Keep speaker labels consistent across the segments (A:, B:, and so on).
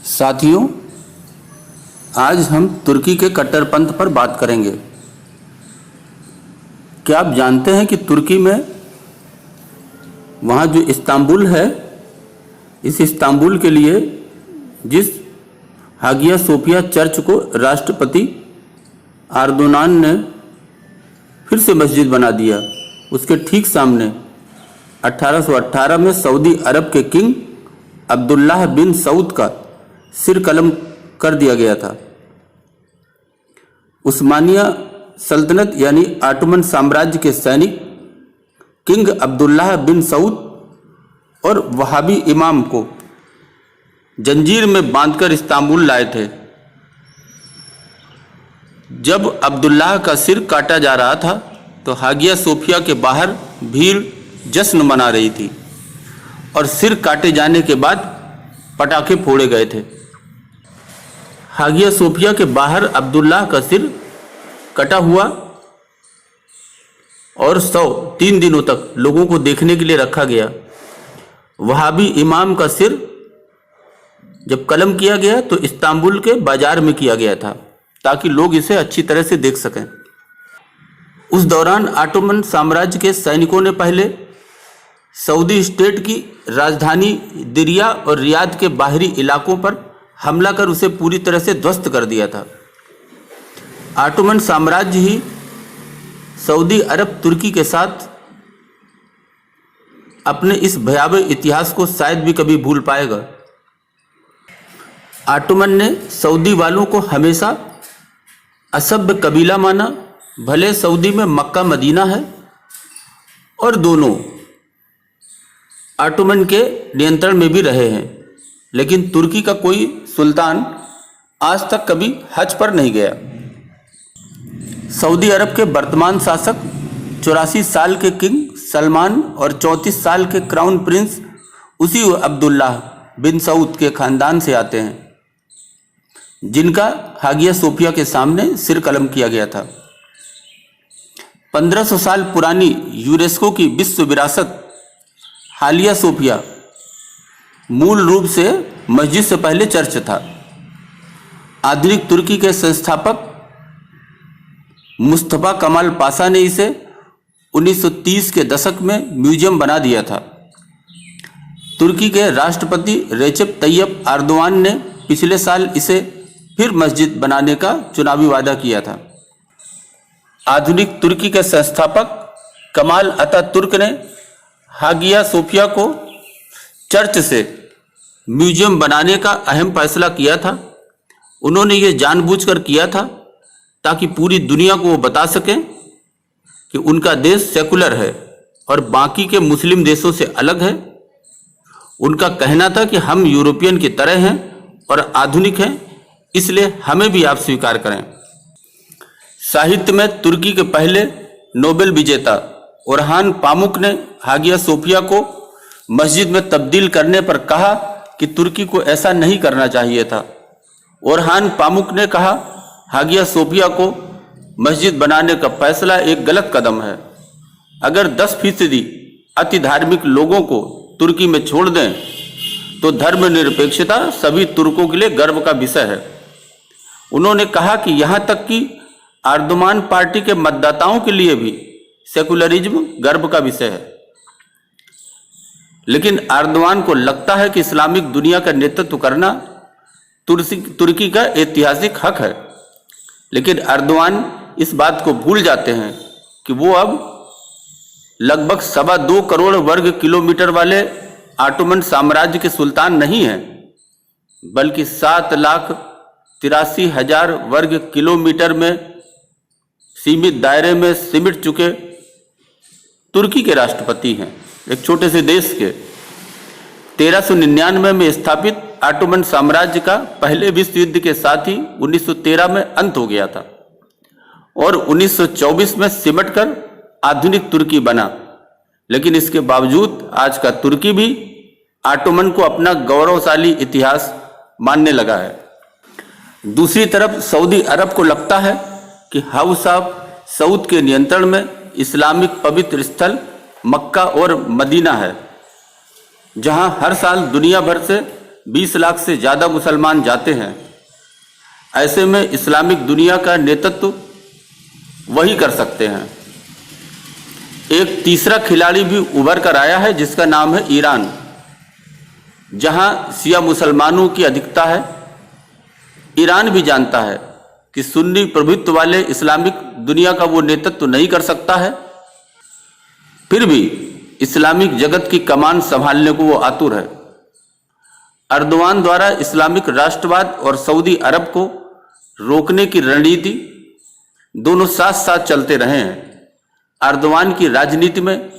A: साथियों, आज हम तुर्की के कट्टरपंथ पर बात करेंगे। क्या आप जानते हैं कि तुर्की में वहाँ जो इस्तांबुल है, इस इस्तांबुल के लिए जिस हागिया सोफिया चर्च को राष्ट्रपति एर्दोगान ने फिर से मस्जिद बना दिया, उसके ठीक सामने 1818 में सऊदी अरब के किंग अब्दुल्लाह बिन सऊद का सिर कलम कर दिया गया था। उस्मानिया सल्तनत यानी ऑटोमन साम्राज्य के सैनिक किंग अब्दुल्लाह बिन सऊद और वहाबी इमाम को जंजीर में बांधकर इस्तांबुल लाए थे। जब अब्दुल्लाह का सिर काटा जा रहा था तो हागिया सोफिया के बाहर भीड़ जश्न मना रही थी और सिर काटे जाने के बाद पटाखे फोड़े गए थे। हागिया सोफिया के बाहर अब्दुल्लाह का सिर कटा हुआ और 3 दिनों तक लोगों को देखने के लिए रखा गया। वहाबी इमाम का सिर जब कलम किया गया तो इस्तांबुल के बाजार में किया गया था ताकि लोग इसे अच्छी तरह से देख सकें। उस दौरान ऑटोमन साम्राज्य के सैनिकों ने पहले सऊदी स्टेट की राजधानी दिरिया और रियाद के बाहरी इलाकों पर हमला कर उसे पूरी तरह से ध्वस्त कर दिया था। ऑटोमन साम्राज्य ही सऊदी अरब तुर्की के साथ अपने इस भयावह इतिहास को शायद भी कभी भूल पाएगा। ऑटोमन ने सऊदी वालों को हमेशा असभ्य कबीला माना। भले सऊदी में मक्का मदीना है और दोनों ऑटोमन के नियंत्रण में भी रहे हैं, लेकिन तुर्की का कोई सुल्तान आज तक कभी हज पर नहीं गया। सऊदी अरब के वर्तमान शासक 84 साल के किंग सलमान और 34 साल के क्राउन प्रिंस उसी अब्दुल्लाह बिन सऊद के खानदान से आते हैं, जिनका हागिया सोफिया के सामने सिर कलम किया गया था। 1500 साल पुरानी यूनेस्को की विश्व विरासत हागिया सोफिया मूल रूप से मस्जिद से पहले चर्च था। आधुनिक तुर्की के संस्थापक मुस्तफा कमाल पाशा ने इसे 1930 के दशक में म्यूजियम बना दिया था। तुर्की के राष्ट्रपति रेचेप तैयप एर्दोगान ने पिछले साल इसे फिर मस्जिद बनाने का चुनावी वादा किया था। आधुनिक तुर्की के संस्थापक कमाल अतातुर्क ने हागिया सोफिया को चर्च से म्यूजियम बनाने का अहम फैसला किया था। उन्होंने ये जानबूझकर किया था ताकि पूरी दुनिया को वो बता सकें कि उनका देश सेकुलर है और बाकी के मुस्लिम देशों से अलग है। उनका कहना था कि हम यूरोपियन की तरह हैं और आधुनिक हैं, इसलिए हमें भी आप स्वीकार करें। साहित्य में तुर्की के पहले नोबेल विजेता ओरहान पामुक ने हागिया सोफिया को मस्जिद में तब्दील करने पर कहा कि तुर्की को ऐसा नहीं करना चाहिए था। ओरहान पामुक ने कहा, हागिया सोफिया को मस्जिद बनाने का फैसला एक गलत कदम है। अगर 10% अति धार्मिक लोगों को तुर्की में छोड़ दें तो धर्मनिरपेक्षता सभी तुर्कों के लिए गर्व का विषय है। उन्होंने कहा कि यहाँ तक कि एर्दोगान पार्टी के मतदाताओं के लिए भी सेकुलरिज्म गर्व का विषय है। लेकिन एर्दोगान को लगता है कि इस्लामिक दुनिया का नेतृत्व करना तुर्की का ऐतिहासिक हक है। लेकिन एर्दोगान इस बात को भूल जाते हैं कि वो अब लगभग 2.25 करोड़ वर्ग किलोमीटर वाले ऑटोमन साम्राज्य के सुल्तान नहीं हैं, बल्कि 7,83,000 वर्ग किलोमीटर में सीमित दायरे में सिमट चुके तुर्की के राष्ट्रपति हैं, एक छोटे से देश के। 1399 में स्थापित ऑटोमन साम्राज्य का पहले विश्व युद्ध के साथ ही 1913 में अंत हो गया था और 1924 में सिमटकर आधुनिक तुर्की बना। लेकिन इसके बावजूद आज का तुर्की भी ऑटोमन को अपना गौरवशाली इतिहास मानने लगा है। दूसरी तरफ सऊदी अरब को लगता है कि हाउस ऑफ सऊद के नियंत्रण में इस्लामिक पवित्र स्थल मक्का और मदीना है, जहां हर साल दुनिया भर से 20 लाख से ज़्यादा मुसलमान जाते हैं। ऐसे में इस्लामिक दुनिया का नेतृत्व वही कर सकते हैं। एक तीसरा खिलाड़ी भी उभर कर आया है जिसका नाम है ईरान, जहां शिया मुसलमानों की अधिकता है। ईरान भी जानता है कि सुन्नी प्रभुत्व वाले इस्लामिक दुनिया का वो नेतृत्व नहीं कर सकता है, फिर भी इस्लामिक जगत की कमान संभालने को वो आतुर है। अर्दवान द्वारा इस्लामिक राष्ट्रवाद और सऊदी अरब को रोकने की रणनीति दोनों साथ साथ चलते रहे हैं। अर्दवान की राजनीति में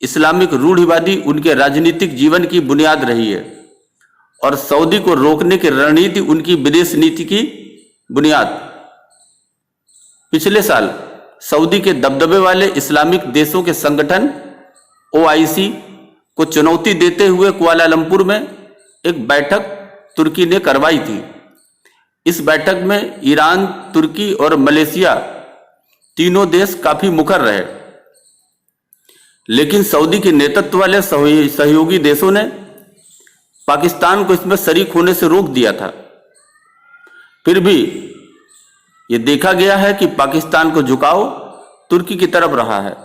A: इस्लामिक रूढ़िवादी उनके राजनीतिक जीवन की बुनियाद रही है और सऊदी को रोकने की रणनीति उनकी विदेश नीति की बुनियाद। पिछले साल सऊदी के दबदबे वाले इस्लामिक देशों के संगठन OIC को चुनौती देते हुए कुआलालंपुर में एक बैठक तुर्की ने करवाई थी। इस बैठक में ईरान, तुर्की और मलेशिया तीनों देश काफी मुखर रहे, लेकिन सऊदी के नेतृत्व वाले सहयोगी देशों ने पाकिस्तान को इसमें शरीक होने से रोक दिया था। फिर भी ये देखा गया है कि पाकिस्तान को झुकाव तुर्की की तरफ रहा है।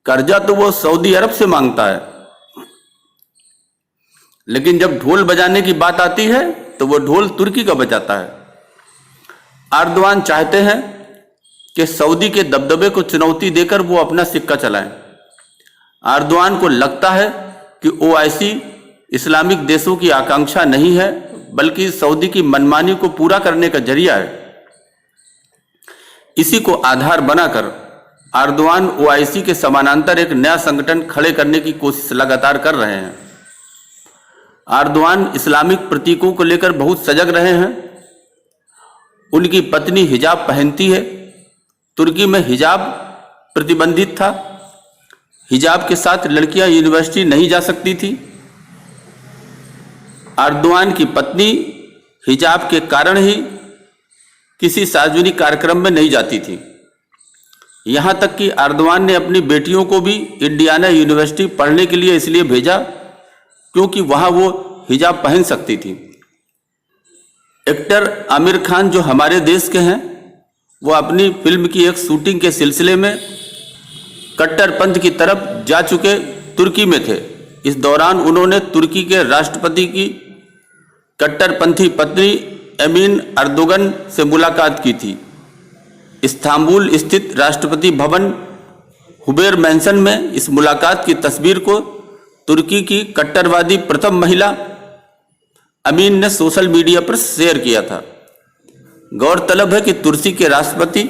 A: कर्जा तो वो सऊदी अरब से मांगता है, लेकिन जब ढोल बजाने की बात आती है तो वो ढोल तुर्की का बजाता है। अर्दवान चाहते हैं कि सऊदी के दबदबे को चुनौती देकर वो अपना सिक्का चलाएं। अर्दवान को लगता है कि OIC इस्लामिक देशों की आकांक्षा नहीं है, बल्कि सऊदी की मनमानी को पूरा करने का जरिया है। इसी को आधार बनाकर अर्दवान OIC के समानांतर एक नया संगठन खड़े करने की कोशिश लगातार कर रहे हैं। अर्दवान इस्लामिक प्रतीकों को लेकर बहुत सजग रहे हैं। उनकी पत्नी हिजाब पहनती है। तुर्की में हिजाब प्रतिबंधित था। हिजाब के साथ लड़कियां यूनिवर्सिटी नहीं जा सकती थी। अर्दवान की पत्नी हिजाब के कारण ही किसी सार्वजनिक कार्यक्रम में नहीं जाती थी। यहां तक कि अर्दवान ने अपनी बेटियों को भी इंडियाना यूनिवर्सिटी पढ़ने के लिए इसलिए भेजा क्योंकि वहां वो हिजाब पहन सकती थी। एक्टर आमिर खान जो हमारे देश के हैं, वो अपनी फिल्म की एक शूटिंग के सिलसिले में कट्टरपंथ की तरफ जा चुके तुर्की में थे। इस दौरान उन्होंने तुर्की के राष्ट्रपति की कट्टरपंथी पत्नी एमीन अर्दोगन से मुलाकात की थी। इस्तांबुल स्थित राष्ट्रपति भवन हुबेर मैंसन में इस मुलाकात की तस्वीर को तुर्की की कट्टरवादी प्रथम महिला अमीन ने सोशल मीडिया पर शेयर किया था। गौरतलब है कि तुर्की के राष्ट्रपति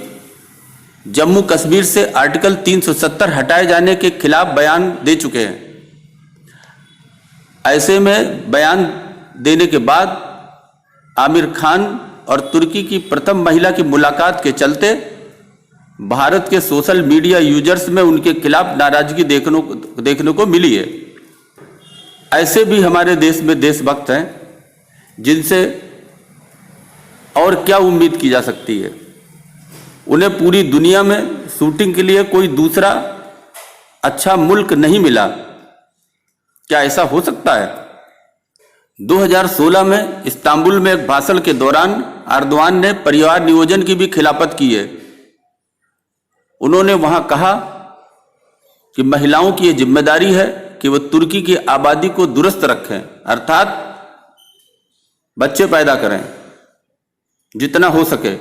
A: जम्मू कश्मीर से आर्टिकल 370 हटाए जाने के खिलाफ बयान दे चुके हैं। ऐसे में बयान देने के बाद आमिर खान और तुर्की की प्रथम महिला की मुलाकात के चलते भारत के सोशल मीडिया यूजर्स में उनके खिलाफ नाराजगी देखने को मिली है। ऐसे भी हमारे देश में देशभक्त हैं जिनसे और क्या उम्मीद की जा सकती है। उन्हें पूरी दुनिया में शूटिंग के लिए कोई दूसरा अच्छा मुल्क नहीं मिला। क्या ऐसा हो सकता है? 2016 में इस्तांबुल में एक भाषण के दौरान अर्दवान ने परिवार नियोजन की भी खिलाफत की है। उन्होंने वहां कहा कि महिलाओं की यह जिम्मेदारी है कि वह तुर्की की आबादी को दुरुस्त रखें, अर्थात बच्चे पैदा करें जितना हो सके।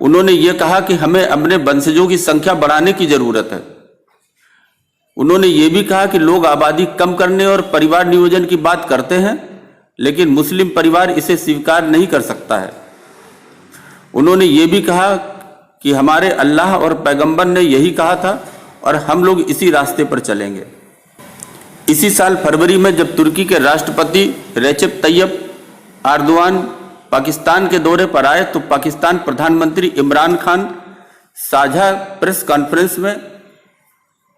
A: उन्होंने ये कहा कि हमें अपने वंशजों की संख्या बढ़ाने की जरूरत है। उन्होंने ये भी कहा कि लोग आबादी कम करने और परिवार नियोजन की बात करते हैं, लेकिन मुस्लिम परिवार इसे स्वीकार नहीं कर सकता है। उन्होंने ये भी कहा कि हमारे अल्लाह और पैगंबर ने यही कहा था और हम लोग इसी रास्ते पर चलेंगे। इसी साल फरवरी में जब तुर्की के राष्ट्रपति रेचेप तैयब अर्दवान पाकिस्तान के दौरे पर आए तो पाकिस्तान प्रधानमंत्री इमरान खान साझा प्रेस कॉन्फ्रेंस में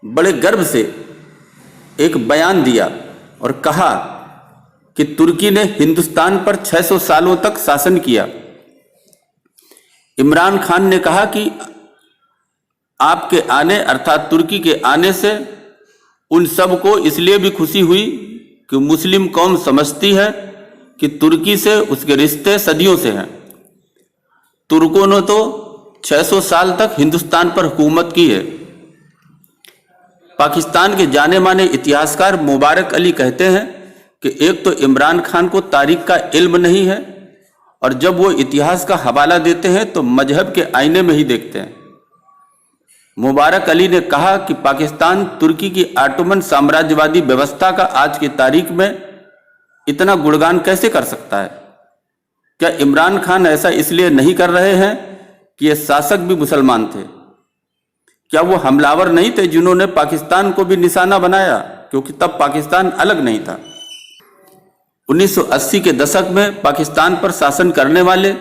A: बड़े गर्व से एक बयान दिया और कहा कि तुर्की ने हिंदुस्तान पर 600 सालों तक शासन किया। इमरान खान ने कहा कि आपके आने अर्थात तुर्की के आने से उन सब को इसलिए भी खुशी हुई कि मुस्लिम कौम समझती है कि तुर्की से उसके रिश्ते सदियों से हैं। तुर्कों ने तो 600 साल तक हिंदुस्तान पर हुकूमत की है। पाकिस्तान के जाने माने इतिहासकार मुबारक अली कहते हैं कि एक तो इमरान खान को तारीख का इल्म नहीं है, और जब वो इतिहास का हवाला देते हैं तो मजहब के आईने में ही देखते हैं। मुबारक अली ने कहा कि पाकिस्तान तुर्की की ऑटोमन साम्राज्यवादी व्यवस्था का आज की तारीख में इतना गुणगान कैसे कर सकता है? क्या इमरान खान ऐसा इसलिए नहीं कर रहे हैं कि ये शासक भी मुसलमान थे? क्या वो हमलावर नहीं थे जिन्होंने पाकिस्तान को भी निशाना बनाया, क्योंकि तब पाकिस्तान अलग नहीं था। 1980 के दशक में पाकिस्तान पर शासन करने वाले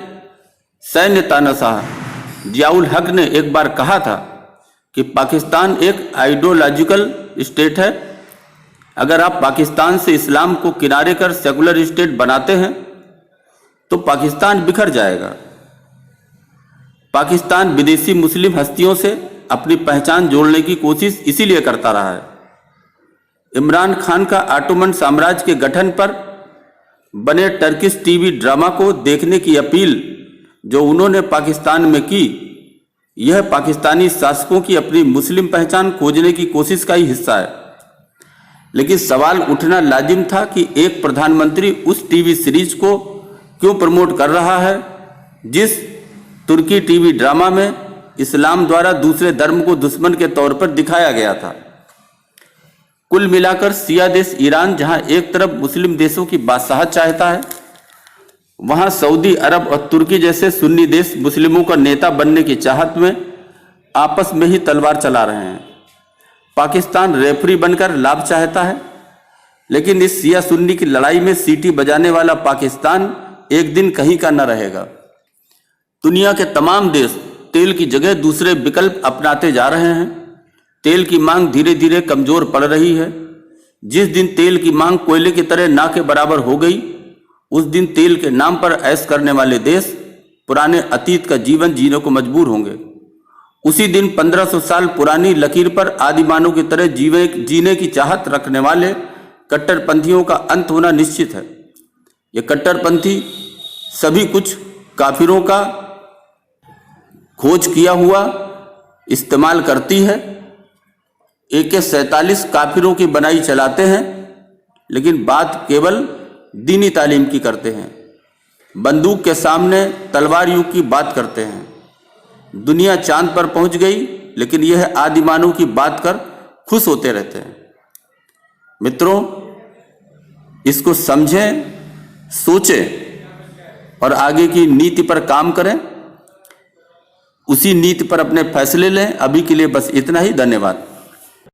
A: सैन्य तानाशाह जियाउल हक ने एक बार कहा था कि पाकिस्तान एक आइडियोलॉजिकल स्टेट है। अगर आप पाकिस्तान से इस्लाम को किनारे कर सेकुलर स्टेट बनाते हैं तो पाकिस्तान बिखर जाएगा। पाकिस्तान विदेशी मुस्लिम हस्तियों से अपनी पहचान जोड़ने की कोशिश इसीलिए करता रहा है। इमरान खान का ऑटोमन साम्राज्य के गठन पर बने टर्किश टीवी ड्रामा को देखने की अपील जो उन्होंने पाकिस्तान में की, यह पाकिस्तानी शासकों की अपनी मुस्लिम पहचान खोजने की कोशिश का ही हिस्सा है। लेकिन सवाल उठना लाजिम था कि एक प्रधानमंत्री उस टीवी सीरीज को क्यों प्रमोट कर रहा है जिस तुर्की टीवी ड्रामा में इस्लाम द्वारा दूसरे धर्म को दुश्मन के तौर पर दिखाया गया था। कुल मिलाकर शिया देश ईरान जहां एक तरफ मुस्लिम देशों की बादशाहत चाहता है, वहां सऊदी अरब और तुर्की जैसे सुन्नी देश मुस्लिमों का नेता बनने की चाहत में आपस में ही तलवार चला रहे हैं। पाकिस्तान रेफरी बनकर लाभ चाहता है, लेकिन इस शिया सुन्नी की लड़ाई में सीटी बजाने वाला पाकिस्तान एक दिन कहीं का न रहेगा। दुनिया के तमाम देश तेल की जगह दूसरे विकल्प अपनाते जा रहे हैं। तेल की मांग धीरे धीरे कमजोर पड़ रही है। जिस दिन तेल की मांग कोयले की तरह ना के बराबर हो गई, उस दिन तेल के नाम पर ऐश करने वाले देश पुराने अतीत का जीवन जीने को मजबूर होंगे। उसी दिन 1500 साल पुरानी लकीर पर आदिमानव की तरह जीने की चाहत रखने वाले कट्टरपंथियों का अंत होना निश्चित है। ये कट्टरपंथी सभी कुछ काफिरों का खोज किया हुआ इस्तेमाल करती है। AK-47 काफिरों की बनाई चलाते हैं, लेकिन बात केवल दीनी तालीम की करते हैं। बंदूक के सामने तलवार युग की बात करते हैं। दुनिया चांद पर पहुंच गई, लेकिन यह आदिमानव की बात कर खुश होते रहते हैं। मित्रों, इसको समझें, सोचें और आगे की नीति पर काम करें। उसी नीति पर अपने फैसले लें। अभी के लिए बस इतना ही। धन्यवाद।